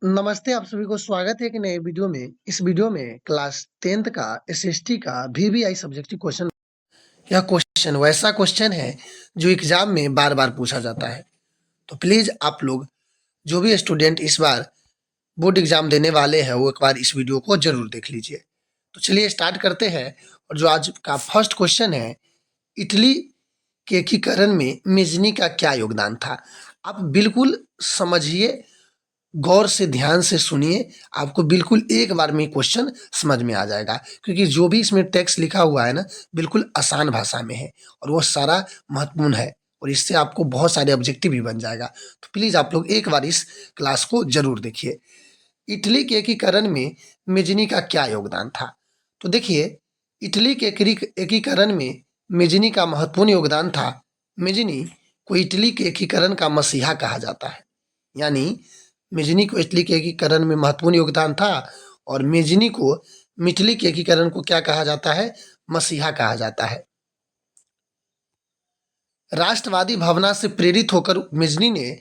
नमस्ते, आप सभी को स्वागत है एक नए वीडियो में। इस वीडियो में क्लास 10th का एसएसटी का वीवीआई सब्जेक्टिव क्वेश्चन। यह क्वेश्चन वैसा क्वेश्चन है जो एग्जाम में बार-बार पूछा जाता है। तो प्लीज आप लोग जो भी स्टूडेंट इस बार बोर्ड एग्जाम देने वाले हैं वो एक बार इस वीडियो को जरूर देख लीजिए। तो चलिए स्टार्ट करते हैं। और जो आज का फर्स्ट क्वेश्चन है, इटली के एकीकरण में मेजनी का क्या योगदान था? आप बिल्कुल समझिए, गौर से ध्यान से सुनिए, आपको बिल्कुल एक बार में क्वेश्चन समझ में आ जाएगा, क्योंकि जो भी इसमें टेक्स्ट लिखा हुआ है ना, बिल्कुल आसान भाषा में है और वो सारा महत्वपूर्ण है और इससे आपको बहुत सारे ऑब्जेक्टिव भी बन जाएगा। तो प्लीज आप लोग एक बार इस क्लास को जरूर देखिए। इटली के एकीकरण में मेजनी का क्या योगदान था? तो देखिए, इटली के एकीकरण में मेजनी का महत्वपूर्ण योगदान था। मेजनी को इटली के एकीकरण का मसीहा कहा जाता है। यानी मेजनी को इटली के एकीकरण में महत्वपूर्ण योगदान था और मेजनी को मिटली के एकीकरण को क्या कहा जाता है? मसीहा कहा जाता है। राष्ट्रवादी भावना से प्रेरित होकर मेजनी ने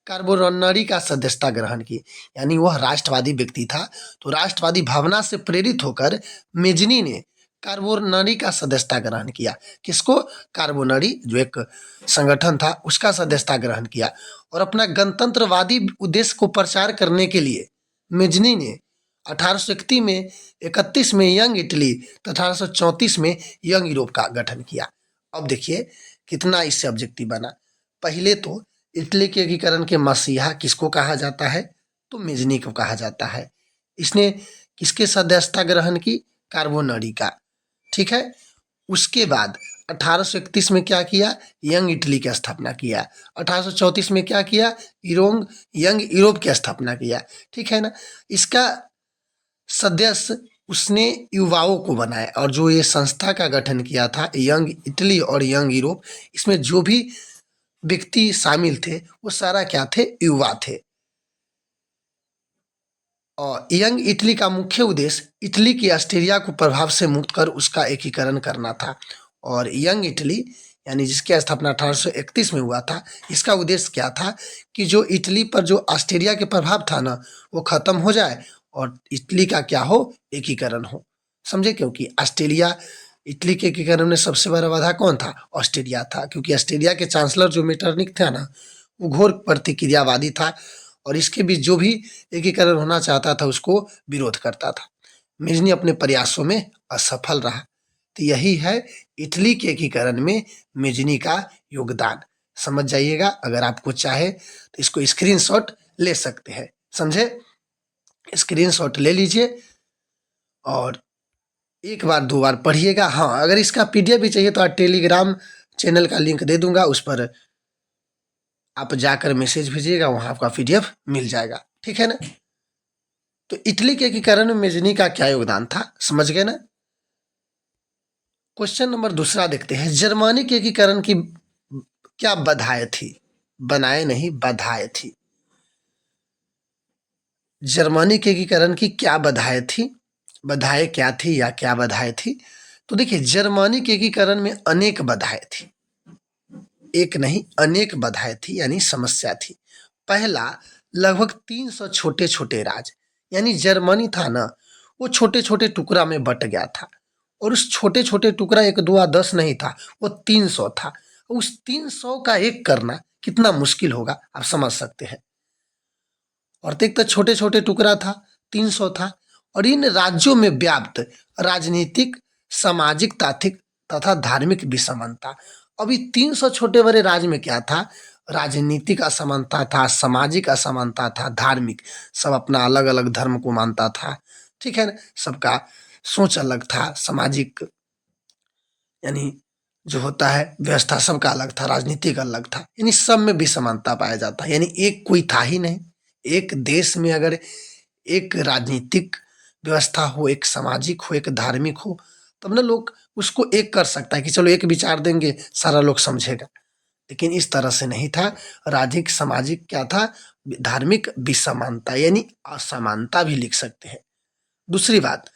कार्बोनरी का सदस्यता ग्रहण की। यानी वह राष्ट्रवादी व्यक्ति था, तो राष्ट्रवादी भावना से प्रेरित होकर मेजनी ने कार्बोनरी का सदस्यता ग्रहण किया। किसको? कार्बोनरी जो एक संगठन था उसका सदस्यता ग्रहण किया। और अपना गणतंत्रवादी उद्देश्य को प्रचार करने के लिए मेजनी ने 1831 में 31 में यंग इटली तो 1834 में यंग यूरोप का गठन किया। अब देखिए कितना इससे ऑब्जेक्टिव बना। पहले तो इटली के एकीकरण के मसीहा किसको कहा जाता है? तो मेजनी को कहा जाता है। इसने किसके सदस्यता ग्रहण की? कार्बोनरी का। ठीक है। उसके बाद 1831 में क्या किया? यंग इटली की स्थापना किया। 1834 में क्या किया? यंग यूरोप की स्थापना किया। ठीक है ना। इसका सदस्य उसने युवाओं को बनाया और जो ये संस्था का गठन किया था यंग इटली और यंग यूरोप, इसमें जो भी व्यक्ति शामिल थे वो सारा क्या थे? युवा थे। और यंग इटली का मुख्य उद्देश्य इटली की ऑस्ट्रेलिया को प्रभाव से मुक्त कर उसका एकीकरण करना था। और यंग इटली यानी जिसकी स्थापना 1831 में हुआ था, इसका उद्देश्य क्या था कि जो इटली पर जो ऑस्ट्रेलिया के प्रभाव था ना, वो खत्म हो जाए और इटली का क्या हो? एकीकरण हो। समझे? क्योंकि ऑस्ट्रेलिया इटली के एकीकरण में सबसे बड़ा बाधा कौन था? ऑस्ट्रेलिया था, क्योंकि ऑस्ट्रेलिया के चांसलर जो मेटरनिख था ना, वो घोर प्रतिक्रियावादी था और इसके बीच जो भी एकीकरण होना चाहता था उसको विरोध करता था। मेजनी अपने प्रयासों में असफल रहा। तो यही है इटली के एकीकरण में मेजनी का योगदान। समझ जाइएगा। अगर आपको चाहे तो इसको स्क्रीनशॉट ले सकते हैं। समझे? स्क्रीनशॉट ले लीजिए और एक बार दो बार पढ़िएगा। हाँ, अगर इसका पीडीएफ भी चाहिए तो आप टेलीग्राम चैनल का लिंक दे दूंगा, उस पर आप जाकर मैसेज भेजिएगा, वहां आपका पीडीएफ मिल जाएगा। ठीक है ना। तो इटली के एकीकरण में मेजनी का क्या योगदान था? समझ गए ना। क्वेश्चन नंबर दूसरा देखते हैं। जर्मनी के एकीकरण की क्या बाधाएं थी? बनाए नहीं, बाधाएं थी। जर्मनी के एकीकरण की क्या बाधाएं थी? बाधाएं क्या थी या क्या बाधाएं थी? तो देखिए, जर्मनी के एकीकरण में अनेक बाधाएं थी। एक नहीं, अनेक बाधाएं थी, यानी समस्या थी। पहला, लगभग 300 छोटे छोटे राज्य, यानी जर्मनी था ना, वो छोटे छोटे टुकड़ा में बट गया था। और उस छोटे छोटे टुकड़ा 1 2 या 10 नहीं था, वो 300 था। उस 300 का एक करना कितना मुश्किल होगा, आप समझ सकते हैं। और एक तो छोटे छोटे टुकड़ा था, 300 था। और इन राज्यों में व्याप्त राजनीतिक, सामाजिक, तार्किक तथा धार्मिक विषमता। अभी 300 छोटे बड़े राज्य में क्या था? राजनीतिक असमानता था, सामाजिक असमानता था, धार्मिक, सब अपना अलग अलग धर्म को मानता था। ठीक है ना। सबका सोच अलग था, सामाजिक यानी जो होता है व्यवस्था सबका अलग था, राजनीतिक अलग था, यानी सब में विषमता पाया जाता है। यानी एक कोई था ही नहीं। एक देश में अगर एक राजनीतिक व्यवस्था हो, एक सामाजिक हो, एक धार्मिक हो, तब ना लोग उसको एक कर सकता है कि चलो एक विचार देंगे, सारा लोग समझेगा। लेकिन इस तरह से नहीं था। राजनीतिक, सामाजिक क्या था? धार्मिक विषमानता, यानी असमानता भी लिख सकते हैं। दूसरी बात,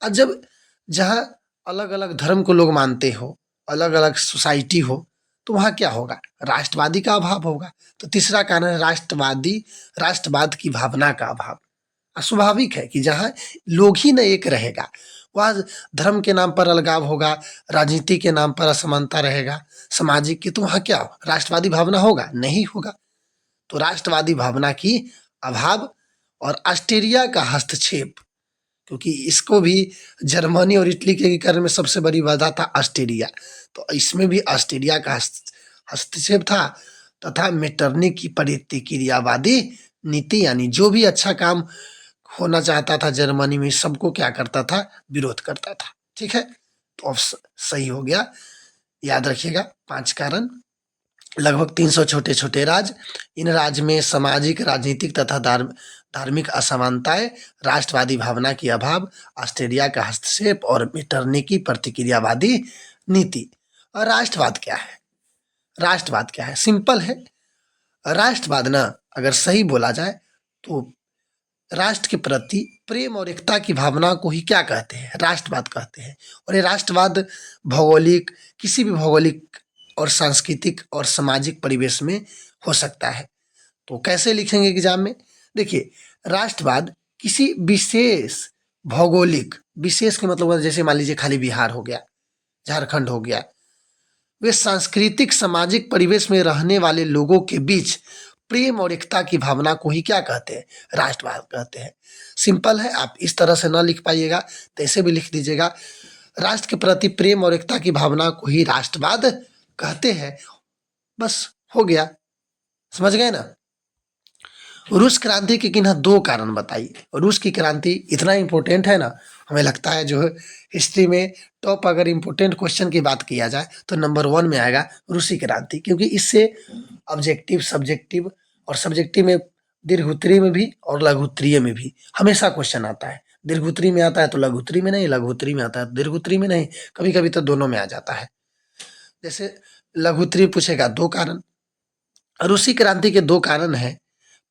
और जब जहाँ अलग अलग धर्म को लोग मानते हो, अलग अलग सोसाइटी हो, तो वहाँ क्या होगा, राष्ट्रवादी का अभाव होगा। तो तीसरा कारण है राष्ट्रवाद की भावना का अभाव। स्वाभाविक है कि जहाँ लोग ही न एक रहेगा, वह धर्म के नाम पर अलगाव होगा, राजनीति के नाम पर असमानता रहेगा, सामाजिक की, तो वहाँ क्या राष्ट्रवादी भावना होगा, नहीं होगा। तो राष्ट्रवादी भावना की अभाव और ऑस्ट्रेलिया का हस्तक्षेप, क्योंकि इसको भी जर्मनी और इटली के एकीकरण में सबसे बड़ी बाधा था ऑस्ट्रेलिया, तो इसमें भी ऑस्ट्रेलिया का हस्तक्षेप था, तथा मेटरनी की प्रतिक्रियावादी नीति, यानी जो भी अच्छा काम होना चाहता था जर्मनी में, सबको क्या करता था, विरोध करता था। ठीक है, तो अब सही हो गया। याद रखिएगा 5 कारण। लगभग 300 छोटे छोटे राज्य, इन राज्य में सामाजिक, राजनीतिक तथा धार्मिक असमानताएं, राष्ट्रवादी भावना की अभाव, ऑस्ट्रेलिया का हस्तक्षेप और मेटरनी की प्रतिक्रियावादी नीति। और राष्ट्रवाद क्या है? राष्ट्रवाद क्या है? सिंपल है। राष्ट्रवाद ना, अगर सही बोला जाए तो राष्ट्र के प्रति प्रेम और एकता की भावना को ही क्या कहते हैं, राष्ट्रवाद कहते हैं। और ये राष्ट्रवाद भौगोलिक, किसी भी भौगोलिक और सांस्कृतिक और सामाजिक परिवेश में हो सकता है। तो कैसे लिखेंगे एग्जाम में? देखिए, राष्ट्रवाद किसी विशेष भौगोलिक, विशेष के मतलब जैसे मान लीजिए खाली बिहार हो गया, झारखंड हो गया, वे सांस्कृतिक सामाजिक परिवेश में रहने वाले लोगों के बीच प्रेम और एकता की भावना को ही क्या कहते हैं, राष्ट्रवाद कहते हैं। सिंपल है, आप इस तरह से ना लिख पाइएगा तो ऐसे भी लिख दीजिएगा, राष्ट्र के प्रति प्रेम और एकता की भावना को ही राष्ट्रवाद कहते हैं। बस हो गया, समझ गए ना। रूस क्रांति के किन्ह 2 कारण बताइए। रूस की क्रांति इतना इंपॉर्टेंट है ना, हमें लगता है जो हिस्ट्री में टॉप अगर इंपॉर्टेंट क्वेश्चन की बात किया जाए तो नंबर 1 में आएगा रूसी क्रांति, क्योंकि इससे ऑब्जेक्टिव, सब्जेक्टिव, और सब्जेक्टिव में दीर्घोत्तरीय में भी और लघुत्तरीय में भी हमेशा क्वेश्चन आता है। दीर्घोत्तरीय में आता है तो लघुत्तरीय में नहीं, लघुत्तरीय में आता है तो दीर्घोत्तरीय में नहीं, कभी कभी तो दोनों में आ जाता है। जैसे लघुत्तरीय पूछेगा 2 कारण। रूसी क्रांति के 2 कारण है।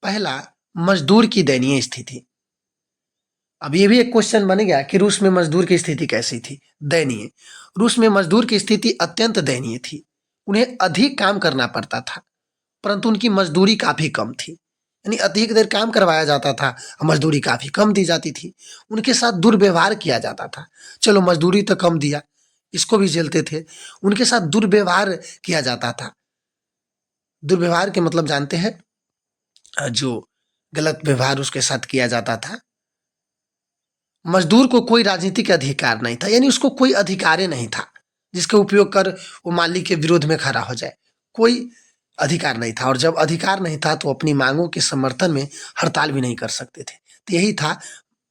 पहला, मजदूर की दयनीय स्थिति। अब ये भी एक क्वेश्चन बन गया कि रूस में मजदूर की स्थिति कैसी थी, दयनीय। रूस में मजदूर की स्थिति अत्यंत दयनीय थी। उन्हें अधिक काम करना पड़ता था, परंतु उनकी मजदूरी काफी कम थी, यानी अधिक देर काम करवाया जाता था, मजदूरी काफी कम दी जाती थी। उनके साथ दुर्व्यवहार किया जाता था। चलो मजदूरी तो कम दिया, इसको भी झेलते थे, उनके साथ दुर्व्यवहार किया जाता था। दुर्व्यवहार के मतलब जानते हैं, जो गलत व्यवहार उसके साथ किया जाता था। मजदूर को कोई राजनीतिक अधिकार नहीं था, यानी उसको कोई अधिकार नहीं था जिसका उपयोग कर वो मालिक के विरोध में खड़ा हो जाए, कोई अधिकार नहीं था। और जब अधिकार नहीं था तो अपनी मांगों के समर्थन में हड़ताल भी नहीं कर सकते थे। तो यही था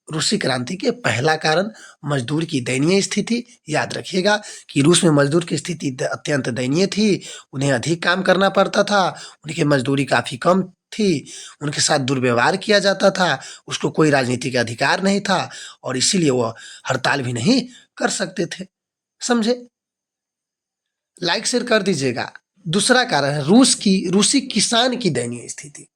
रूसी क्रांति के पहला कारण, मजदूर की दयनीय स्थिति। याद रखिएगा कि रूस में मजदूर की स्थिति अत्यंत दयनीय थी, उन्हें अधिक काम करना पड़ता था, उनकी मजदूरी काफी कम थी, उनके साथ दुर्व्यवहार किया जाता था, उसको कोई राजनीतिक अधिकार नहीं था, और इसीलिए वह हड़ताल भी नहीं कर सकते थे। समझे? लाइक शेयर कर दीजिएगा। दूसरा कारण है रूसी किसान की दयनीय स्थिति।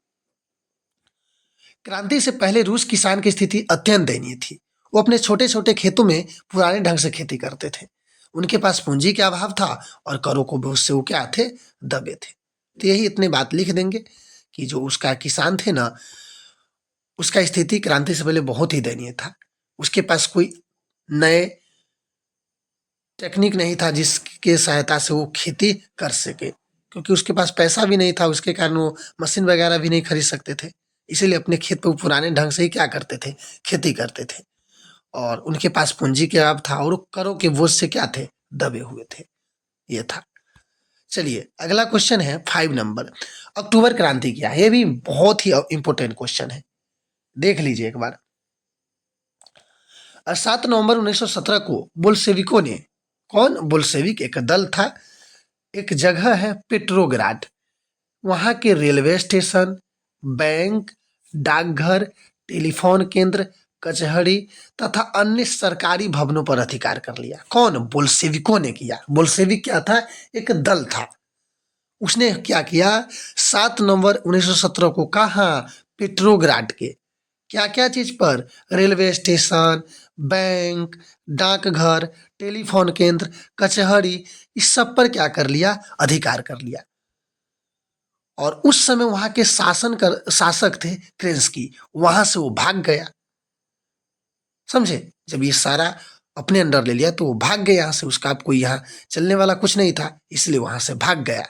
क्रांति से पहले रूस किसान की स्थिति अत्यंत दयनीय थी। वो अपने छोटे छोटे खेतों में पुराने ढंग से खेती करते थे। उनके पास पूंजी का अभाव था और करों को बहुत से वो क्या थे, दबे थे। तो यही इतने बात लिख देंगे कि जो उसका किसान थे ना, उसका स्थिति क्रांति से पहले बहुत ही दयनीय था। उसके पास कोई नए टेक्निक नहीं था जिसके सहायता से वो खेती कर सके, क्योंकि उसके पास पैसा भी नहीं था, उसके कारण वो मशीन वगैरह भी नहीं खरीद सकते थे। इसीलिए अपने खेत पे वो पुराने ढंग से ही क्या करते थे, खेती करते थे। और उनके पास पूंजी के अभाव था और वो करों के बोझ से क्या थे, दबे हुए थे। ये था। चलिए अगला क्वेश्चन है 5 नंबर, अक्टूबर क्रांति क्या है? ये भी बहुत ही इंपॉर्टेंट क्वेश्चन है, देख लीजिए एक बार। 7 नवंबर 1917 को बोल्शेविकों ने, कौन? बोल्शेविक एक दल था, एक जगह है पेट्रोग्राड, वहां के रेलवे स्टेशन, बैंक, डाकघर, टेलीफोन केंद्र, कचहरी तथा अन्य सरकारी भवनों पर अधिकार कर लिया। कौन? बोल्शेविकों ने किया। बोल्शेविक क्या था? एक दल था। उसने क्या किया? 7 नवंबर 1917 को कहा, पेट्रोग्राड के क्या क्या चीज पर? रेलवे स्टेशन, बैंक, डाकघर, टेलीफोन केंद्र, कचहरी, इस सब पर क्या कर लिया? अधिकार कर लिया। और उस समय वहां के शासक थे क्रेन्स्की, वहां से वो भाग गया। समझे? जब ये सारा अपने अंडर ले लिया तो वो भाग गया यहाँ से, उसका अब कोई यहाँ चलने वाला कुछ नहीं था, इसलिए वहां से भाग गया।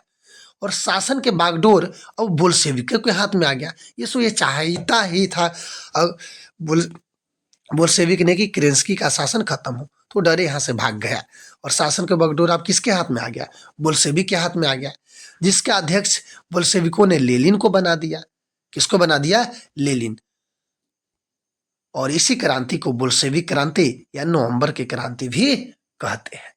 और शासन के बागडोर अब बोल्शेविकों के हाथ में आ गया। ये चाहता ही था अब बोल बोल्शेविक ने कि केरेंस्की का शासन खत्म हो, तो डरे यहाँ से भाग गया। और शासन का बागडोर अब किसके हाथ में आ गया? बोल्शेविक के हाथ में आ गया, जिसका अध्यक्ष बोल्शेविकों ने लेनिन को बना दिया। किसको बना दिया? लेनिन। और इसी क्रांति को बोल्शेविक क्रांति या नवंबर की क्रांति भी कहते हैं।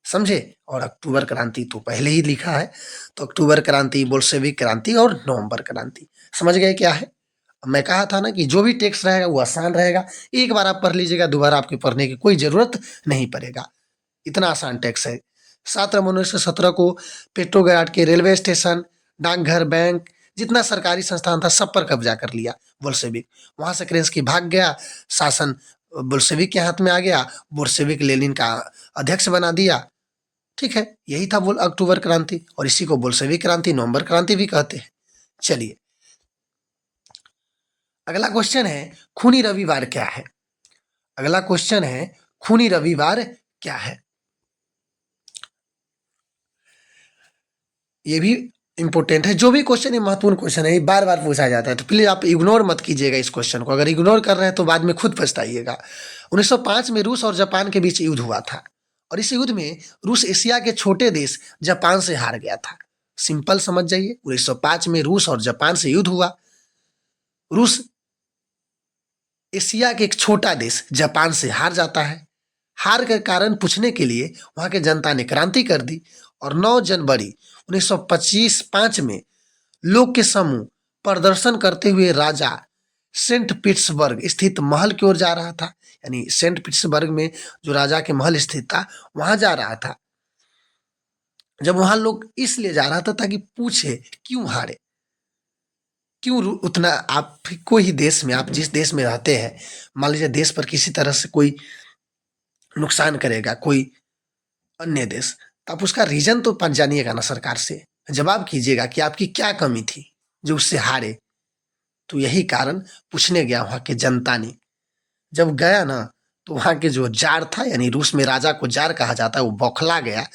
समझे? और अक्टूबर क्रांति तो पहले ही लिखा है, तो अक्टूबर क्रांति, बोल्शेविक क्रांति और नवंबर क्रांति। समझ गए क्या है? मैं कहा था ना कि जो भी टेक्स्ट रहेगा वो आसान रहेगा, एक बार आप पढ़ लीजिएगा, दोबारा आपके पढ़ने की कोई जरूरत नहीं पड़ेगा, इतना आसान टेक्स्ट है। 7 नवंबर 1917 को पेट्रोग्राड के रेलवे स्टेशन, डाकघर, बैंक, जितना सरकारी संस्थान था सब पर कब्जा कर लिया बोल्शेविक। वहां से केरेंस्की भाग गया, शासन बोल्शेविक के हाथ में आ गया, बोल्शेविक लेनिन का अध्यक्ष बना दिया। ठीक है, यही था बोल अक्टूबर क्रांति, और इसी को बोल्शेविक क्रांति, नवंबर क्रांति भी कहते हैं। चलिए अगला क्वेश्चन है, खूनी रविवार क्या है? अगला क्वेश्चन है, खूनी रविवार क्या है? ये भी इंपॉर्टेंट है। जो भी क्वेश्चन है महत्वपूर्ण क्वेश्चन है, ये बार बार पूछा जाता है, तो प्लीज आप इग्नोर मत कीजिएगा इस क्वेश्चन को। अगर इग्नोर कर रहे हैं तो बाद में खुद पछताइएगा। 1905 में रूस और जापान के बीच युद्ध हुआ था, और इस युद्ध में रूस एशिया के छोटे देश जापान से हार गया था। सिंपल समझ जाइए, 1905 में रूस और जापान से युद्ध हुआ। रूस एशिया के एक छोटा देश जापान से हार जाता है। हार के कारण पूछने के लिए वहां के जनता ने क्रांति कर दी, और 9 जनवरी 1925 में लोग के समूह प्रदर्शन करते हुए राजा सेंट पीटर्सबर्ग स्थित महल की ओर जा रहा था। यानी सेंट पीटर्सबर्ग में जो राजा के महल स्थित था वहां जा रहा था। जब वहां लोग इसलिए जा रहा था ताकि पूछे क्यों हारे, क्यों उतना, आप कोई ही देश में, आप जिस देश में रहते हैं, मान लीजिए देश पर किसी तरह से कोई नुकसान करेगा कोई अन्य देश, तो आप उसका रीजन तो जानिएगा ना, सरकार से जवाब कीजिएगा कि आपकी क्या कमी थी जो उससे हारे। तो यही कारण पूछने गया वहां के जनता ने। जब गया ना तो वहां के जो जार था, यानी रूस में राजा को जार कहा जाता है, वो बौखला गया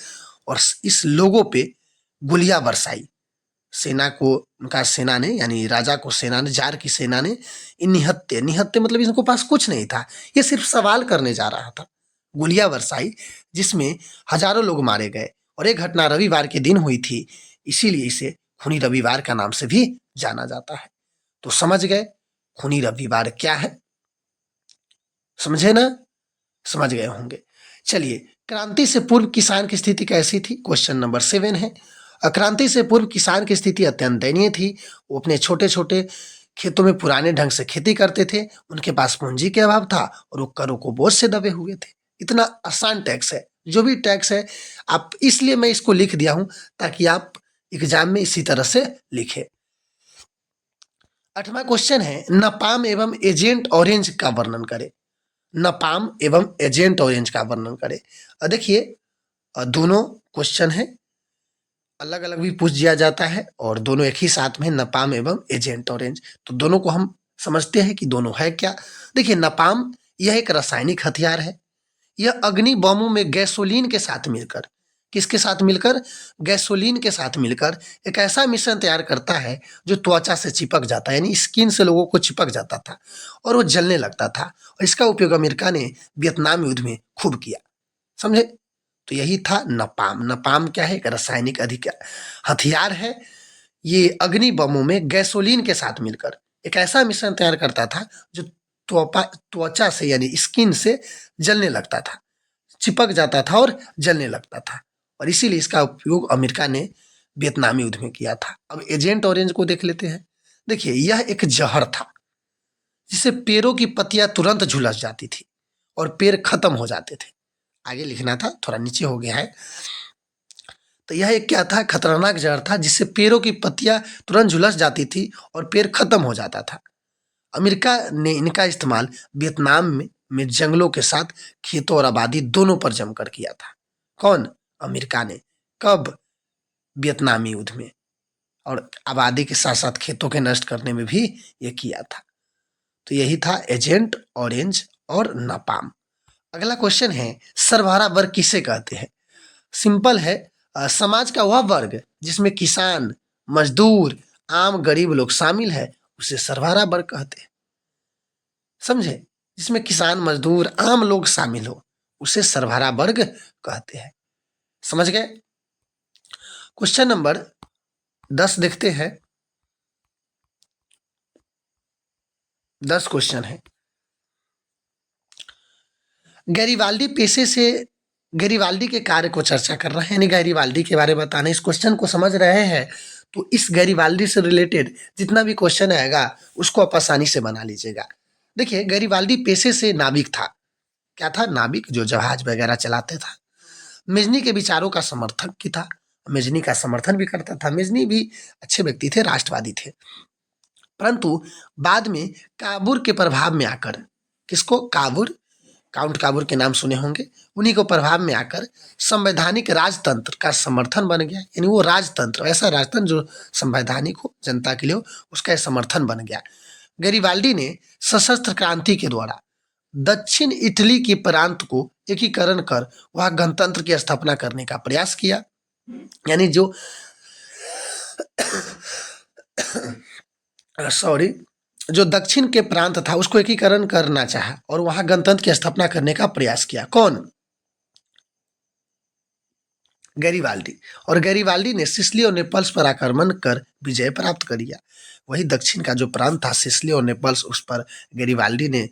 और इस लोगों पे गोलियां बरसाई। सेना को, उनका सेना ने, यानी राजा को सेना ने, जार की सेना ने निहत्ते निहत्ते मतलब इनको पास कुछ नहीं था, ये सिर्फ सवाल करने जा रहा था, गोलियां बरसाई, जिसमें हजारों लोग मारे गए। और एक घटना रविवार के दिन हुई थी, इसीलिए इसे खूनी रविवार का नाम से भी जाना जाता है। तो समझ गए खूनी रविवार क्या है? समझे ना? समझ गए होंगे। चलिए, क्रांति से पूर्व किसान की स्थिति कैसी थी? क्वेश्चन नंबर 7 है। क्रांति से पूर्व किसान की स्थिति अत्यंत दयनीय थी। वो अपने छोटे छोटे खेतों में पुराने ढंग से खेती करते थे, उनके पास पूंजी के अभाव था, और वो करों को बोझ से दबे हुए थे। इतना आसान टैक्स है, जो भी टैक्स है आप, इसलिए मैं इसको लिख दिया हूं ताकि आप एग्जाम में इसी तरह से लिखे। 8वां क्वेश्चन है, नापाम एवं एजेंट ऑरेंज का वर्णन करें। नापाम एवं एजेंट ऑरेंज का वर्णन करें। देखिए, दोनों क्वेश्चन है, अलग अलग भी पूछ दिया जाता है, और दोनों एक ही साथ में, नापाम एवं एजेंट ऑरेंज। तो दोनों को हम समझते हैं कि दोनों है क्या। देखिए, नापाम यह एक रासायनिक हथियार है। यह अग्नि बमों में गैसोलीन के साथ मिलकर, किसके साथ मिलकर? गैसोलीन के साथ मिलकर एक ऐसा मिश्रण तैयार करता है जो त्वचा से चिपक जाता है, यानी स्किन से लोगों को चिपक जाता था और वो जलने लगता था। और इसका उपयोग अमेरिका ने वियतनाम युद्ध में खूब किया। समझे? तो यही था नपाम। नपाम क्या है? एक रासायनिक हथियार है। ये अग्नि बमों में गैसोलीन के साथ मिलकर एक ऐसा मिश्रण तैयार करता था जो त्वचा से, यानी स्किन से जलने लगता था, चिपक जाता था और जलने लगता था। और इसीलिए इसका उपयोग अमेरिका ने वियतनाम युद्ध में किया था। अब एजेंट ऑरेंज को देख लेते हैं। देखिए, यह एक जहर था जिससे पेड़ों की पत्तियां तुरंत झुलस जाती थी और पेड़ खत्म हो जाते थे। आगे लिखना था, थोड़ा नीचे हो गया है। तो यह एक क्या था? खतरनाक जहर था जिससे पेड़ों की पत्तियां तुरंत झुलस जाती थी और पेड़ खत्म हो जाता था। अमेरिका ने इनका इस्तेमाल वियतनाम में जंगलों के साथ खेतों और आबादी दोनों पर जमकर किया था। कौन? अमेरिका ने। कब? वियतनामी युद्ध में। और आबादी के साथ साथ खेतों के नष्ट करने में भी ये किया था। तो यही था एजेंट ऑरेंज और नापाम। अगला क्वेश्चन है, सर्वहारा वर्ग किसे कहते हैं? सिंपल है, समाज का वह वर्ग जिसमें किसान, मजदूर, आम गरीब लोग शामिल है, उसे सर्वहारा वर्ग कहते हैं। समझे? जिसमें किसान, मजदूर, आम लोग शामिल हो, उसे सर्वहारा वर्ग कहते हैं। समझ गए? क्वेश्चन नंबर 10 देखते हैं। 10 क्वेश्चन है। गैरीवाल्डी के कार्य को चर्चा कर रहे हैं, यानी गैरीवाल्डी के बारे में बताना। इस क्वेश्चन को समझ रहे हैं तो इस गैरीवाल्डी से रिलेटेड जितना भी क्वेश्चन आएगा उसको आप आसानी से बना लीजिएगा। देखिए, गैरीवाल्डी पेशे से नाविक था। क्या था? नाविक, जो जहाज वगैरह चलाते था। मेजनी के विचारों का समर्थक की था, मेजनी का समर्थन भी करता था। मेजनी भी अच्छे व्यक्ति थे, राष्ट्रवादी थे। परंतु बाद में काबुर के प्रभाव में आकर, किसको? काबुर, काउंट काबुर के नाम सुने होंगे, उन्हीं को प्रभाव में आकर संवैधानिक राजतंत्र का समर्थन बन गया। यानी वो राजतंत्र, ऐसा राजतंत्र जो संवैधानिक हो, जनता के लिए हो, उसका समर्थन बन गया। गैरीवाल्डी ने सशस्त्र क्रांति के द्वारा दक्षिण इटली के प्रांत को एकीकरण कर वह गणतंत्र की स्थापना करने का प्रयास किया। यानी जो जो दक्षिण के प्रांत था उसको एकीकरण करना चाहा और वहां गणतंत्र की स्थापना करने का प्रयास किया। कौन? गैरीवाल्डी। और गैरीवाल्डी ने सिसिली और नेपल्स पर आक्रमण कर विजय प्राप्त कर लिया। वही दक्षिण का जो प्रांत था सिसिली और नेपल्स, उस पर गैरीवाल्डी ने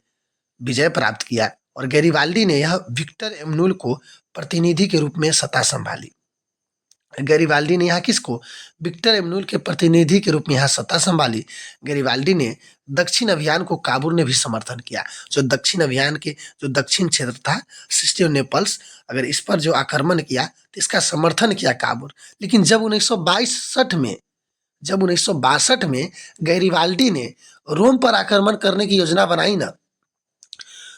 विजय प्राप्त किया। और गैरीवाल्डी ने यह विक्टर एमनुल को प्रतिनिधि के रूप में सत्ता संभाली। गैरीवाल्डी ने यहाँ किसको? विक्टर एमनुल के प्रतिनिधि के रूप में यहाँ सत्ता संभाली। गैरीवाल्डी ने दक्षिण अभियान को काबुर ने भी समर्थन किया। जो दक्षिण अभियान के जो दक्षिण क्षेत्र था सिसिली और नेपल्स, अगर इस पर जो आक्रमण किया तो इसका समर्थन किया काबुर। लेकिन जब 1962 में गैरीवाल्डी ने रोम पर आक्रमण करने की योजना बनाई ना,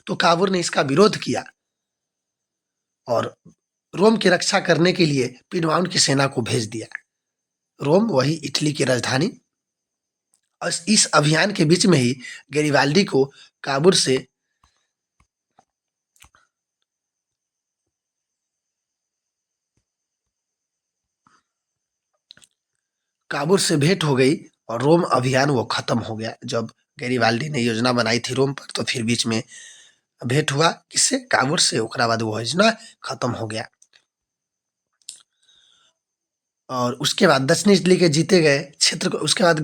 तो काबुर ने इसका विरोध किया और रोम की रक्षा करने के लिए पिडवाउन की सेना को भेज दिया। रोम वही इटली की राजधानी। और इस अभियान के बीच में ही गैरीवाल्डी को काबुर से भेंट हो गई और रोम अभियान वो खत्म हो गया। जब गैरीवाल्डी ने योजना बनाई थी रोम पर, तो फिर बीच में भेंट हुआ किससे? काबुर से। उसके बाद वो योजना खत्म हो गया। और उसके बाद दक्षिण इटली के जीते गए क्षेत्र को, उसके बाद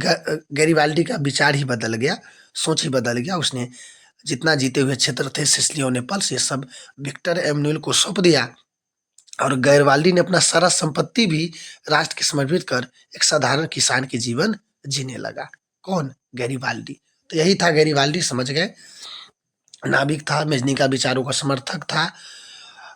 गैरीवाल्डी का विचार ही बदल गया, सोच ही बदल गया। उसने जितना जीते हुए क्षेत्र थे सिसिली और नेपल्स, ये सब विक्टर एमनुएल को सौंप दिया। और गैरीवाल्डी ने अपना सारा संपत्ति भी राष्ट्र के समर्पित कर एक साधारण किसान के जीवन जीने लगा। कौन? गैरीवाल्डी। तो यही था गैरीवाल्डी, समझ गए। नाविक था, मेजनी का विचारों का समर्थक था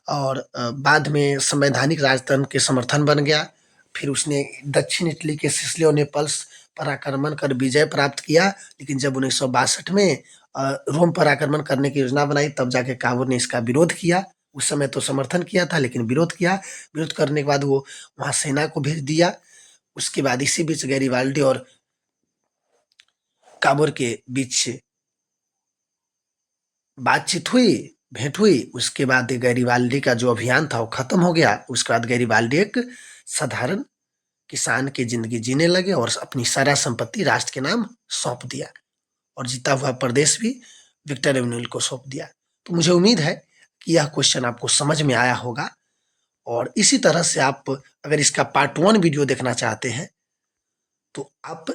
और बाद में संवैधानिक राजतंत्र के समर्थन बन गया। फिर उसने दक्षिण इटली के सिसिली और नेपल्स पर आक्रमण कर विजय प्राप्त किया। लेकिन जब 1962 में रोम पर आक्रमण करने की योजना बनाई, तब जाके काबुर ने इसका विरोध किया। उस समय तो समर्थन किया था लेकिन विरोध किया। विरोध करने के बाद वो वहाँ सेना को भेज दिया। उसके बाद इसी बीच गैरीवाल्डी और काबुर के बीच बातचीत हुई, भेंट हुई। उसके बाद गैरीवाल्डी का जो अभियान था वो खत्म हो गया। उसके बाद गैरीवाल्डी एक साधारण किसान की जिंदगी जीने लगे और अपनी सारा संपत्ति राष्ट्र के नाम सौंप दिया और जीता हुआ प्रदेश भी विक्टर एमनुएल को सौंप दिया। तो मुझे उम्मीद है कि यह क्वेश्चन आपको समझ में आया होगा। और इसी तरह से आप अगर इसका पार्ट 1 वीडियो देखना चाहते हैं तो आप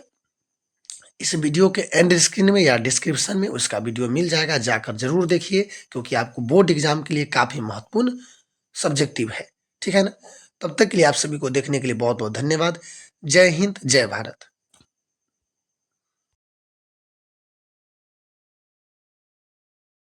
इस वीडियो के एंड स्क्रीन में या डिस्क्रिप्शन में उसका वीडियो मिल जाएगा, जाकर जरूर देखिए, क्योंकि आपको बोर्ड एग्जाम के लिए काफ़ी महत्वपूर्ण सब्जेक्टिव है। ठीक है ना? तब तक के लिए आप सभी को देखने के लिए बहुत बहुत धन्यवाद। जय हिंद, जय भारत।